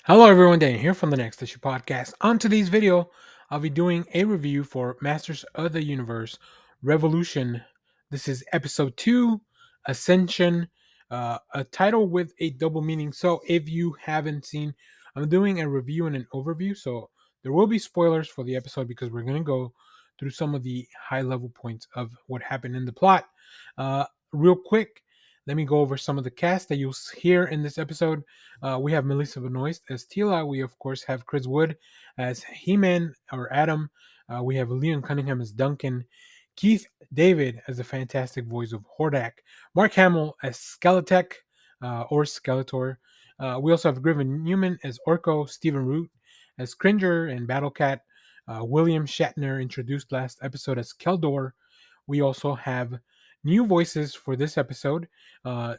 Hello everyone, Dan here from the Next Issue Podcast. On today's video, I'll be doing a review for Masters of the Universe Revolution. This is episode 2, Ascension, a title with a double meaning. So if you haven't seen, I'm doing a review and an overview. So there will be spoilers for the episode because we're going to go through some of the high level points of what happened in the plot. Real quick, let me go over some of the cast that you'll hear in this episode. We have Melissa Benoist as Tila. We, of course, have Chris Wood as He-Man or Adam. We have Leon Cunningham as Duncan. Keith David as the fantastic voice of Hordak. Mark Hamill as Skeletech or Skeletor. We also have Griffin Newman as Orko. Stephen Root as Cringer and Battlecat. William Shatner introduced last episode as Keldor. We also have new voices for this episode.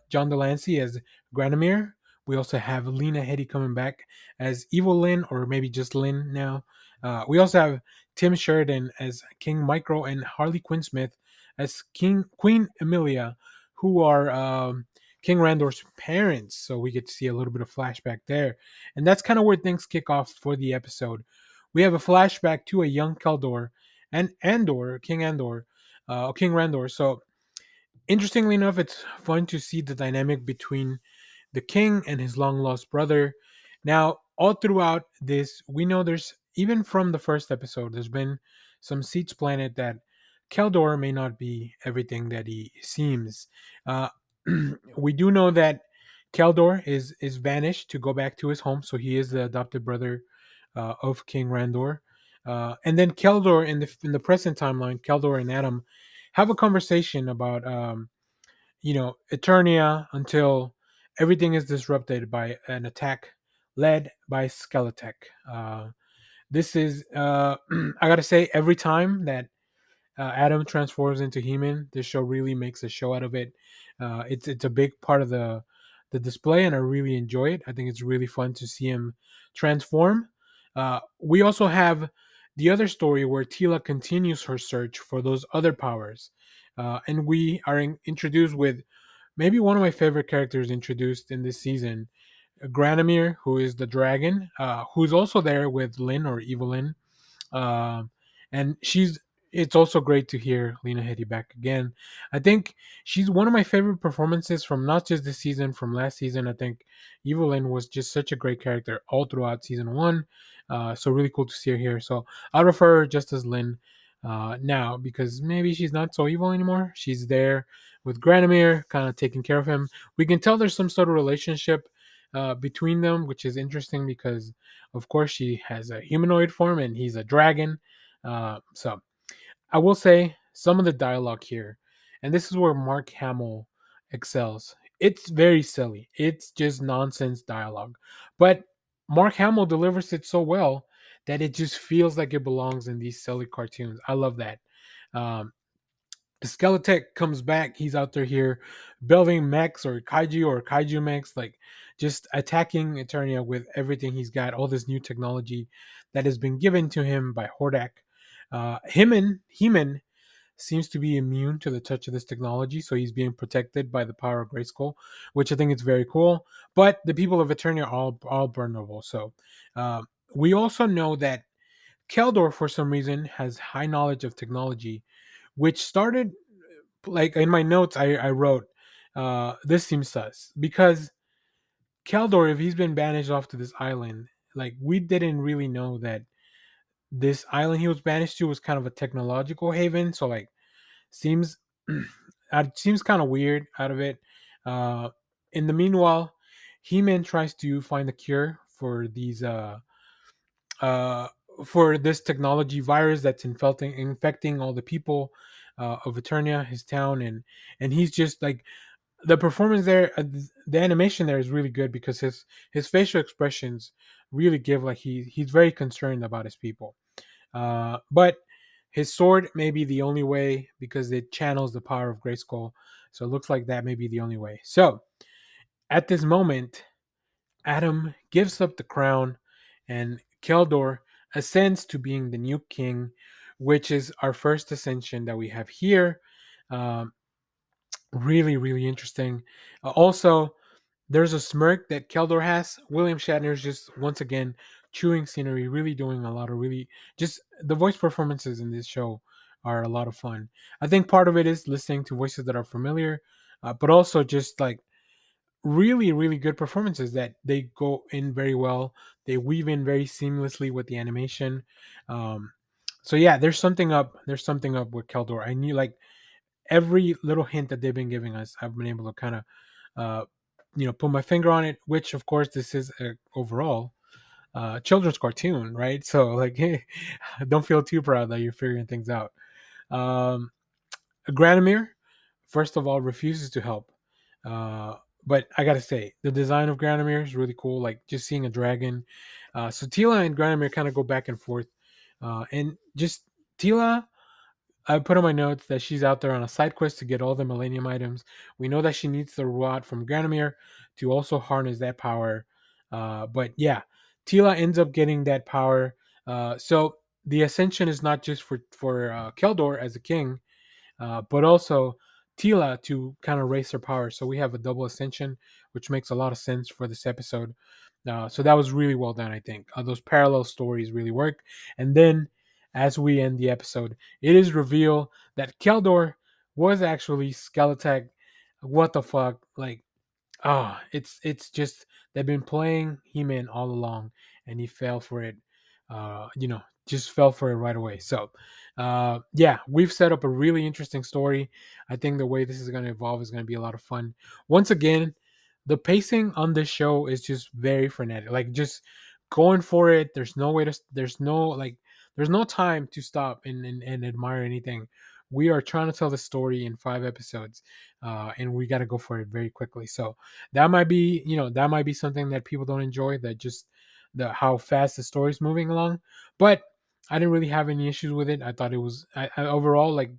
John Delancey as Granomir. We also have Lena Headey coming back as Evil Lynn, or maybe just Lynn now. We also have Tim Sheridan as King Micro and Harley Quinn Smith as Queen Amelia, who are King Randor's parents. So we get to see a little bit of flashback there. And that's kind of where things kick off for the episode. We have a flashback to a young Keldor and King King Randor. So interestingly enough, it's fun to see the dynamic between the king and his long lost brother. Now, all throughout this, we know there's, even from the first episode, there's been some seeds planted that Keldor may not be everything that he seems. Uh, we do know that Keldor is vanished to go back to his home, so he is the adopted brother of King Randor. And then Keldor in the present timeline, Keldor and Adam have a conversation about Eternia until everything is disrupted by an attack led by Skeletech. This is I gotta say, every time that Adam transforms into He-Man, this show really makes a show out of it. It's a big part of the display, and I really enjoy it. I think it's really fun to see him transform. We also have the other story where Tila continues her search for those other powers, and we are introduced with maybe one of my favorite characters introduced in this season, Granomir, who is the dragon, who's also there with Lynn or Evil Lynn. And she's it's also great to hear Lena Headey back again. I think she's one of my favorite performances from not just this season, from last season. I think Evil Lynn was just such a great character all throughout season one. So really cool to see her here. So I refer her just as Lynn now because maybe she's not so evil anymore. She's there with Granomir, kind of taking care of him. We can tell there's some sort of relationship between them, which is interesting because, of course, she has a humanoid form and he's a dragon. So I will say some of the dialogue here, and this is where Mark Hamill excels. It's very silly. It's just nonsense dialogue. But Mark Hamill delivers it so well that it just feels like it belongs in these silly cartoons. I love that. Um, the Skeletech comes back. He's out there here building mechs or kaiju mechs, like just attacking Eternia with everything he's got, all this new technology that has been given to him by Hordak. He-Man seems to be immune to the touch of this technology, so he's being protected by the power of Grayskull, which I think is very cool. But the people of Eternia are all vulnerable. So we also know that Keldor, for some reason, has high knowledge of technology, which started, like in my notes, I wrote, this seems sus because Keldor, if he's been banished off to this island, like we didn't really know that this island he was banished to was kind of a technological haven. So like, seems it seems kind of weird out of it. Uh, in the meanwhile, He-Man tries to find a cure uh, for this technology virus that's infecting all the people of Eternia, his town, and he's just like the performance there, the animation there is really good because his facial expressions really give like he's very concerned about his people. But his sword may be the only way because it channels the power of Grayskull. So it looks like that may be the only way. So at this moment, Adam gives up the crown and Keldor ascends to being the new king, which is our first ascension that we have here. Um, really, really interesting. Also, There's a smirk that Keldor has. William Shatner's just once again chewing scenery, really doing a lot of really just the voice performances in this show are a lot of fun. I think part of it is listening to voices that are familiar, but also just like really, really good performances that they go in very well. They weave in very seamlessly with the animation. Um, so yeah, there's something up. There's something up with Keldor. I knew like every little hint that they've been giving us, I've been able to kind of, put my finger on it. Which, of course, this is a overall children's cartoon, right? So, like, don't feel too proud that you're figuring things out. Um, Granomir, first of all, refuses to help. Uh, but I gotta say, the design of Granomir is really cool. Like just seeing a dragon. So Tila and Granomir kind of go back and forth, and just Tila, I put on my notes that she's out there on a side quest to get all the Millennium items. We know that she needs the rod from Granomir to also harness that power. But yeah, Tila ends up getting that power. So the ascension is not just for Keldor as a king, but also Tila to kind of raise her power. So we have a double ascension, which makes a lot of sense for this episode. So that was really well done, I think. Those parallel stories really work. And then, as we end the episode, it is revealed that Keldor was actually Skeletech. What the fuck? Like, it's just they've been playing He-Man all along, and he fell for it. Just fell for it right away. So, yeah, we've set up a really interesting story. I think the way this is going to evolve is going to be a lot of fun. Once again, the pacing on this show is just very frenetic. Like just going for it. There's no way to. There's no like. There's no time to stop and admire anything. We are trying to tell the story in 5 episodes, and we got to go for it very quickly. So that might be, that might be something that people don't enjoy. That just the how fast the story's moving along. But I didn't really have any issues with it. I thought it was I overall like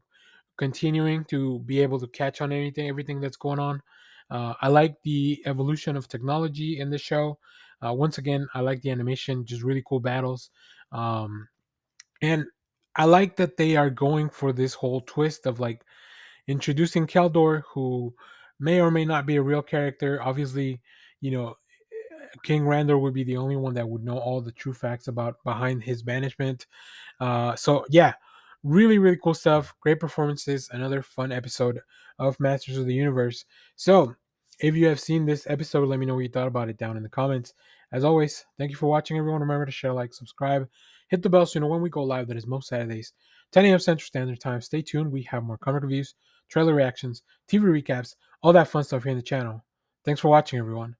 continuing to be able to catch on everything that's going on. I like the evolution of technology in the show. Once again, I like the animation, just really cool battles. And I like that they are going for this whole twist of like introducing Keldor, who may or may not be a real character. Obviously, you know, King Randor would be the only one that would know all the true facts about behind his banishment. So yeah, really, really cool stuff. Great performances. Another fun episode of Masters of the Universe. So if you have seen this episode, let me know what you thought about it down in the comments. As always, thank you for watching, everyone. Remember to share, like, subscribe, hit the bell so you know when we go live. That is most Saturdays, 10 a.m. Central Standard Time. Stay tuned. We have more comic reviews, trailer reactions, TV recaps, all that fun stuff here in the channel. Thanks for watching, everyone.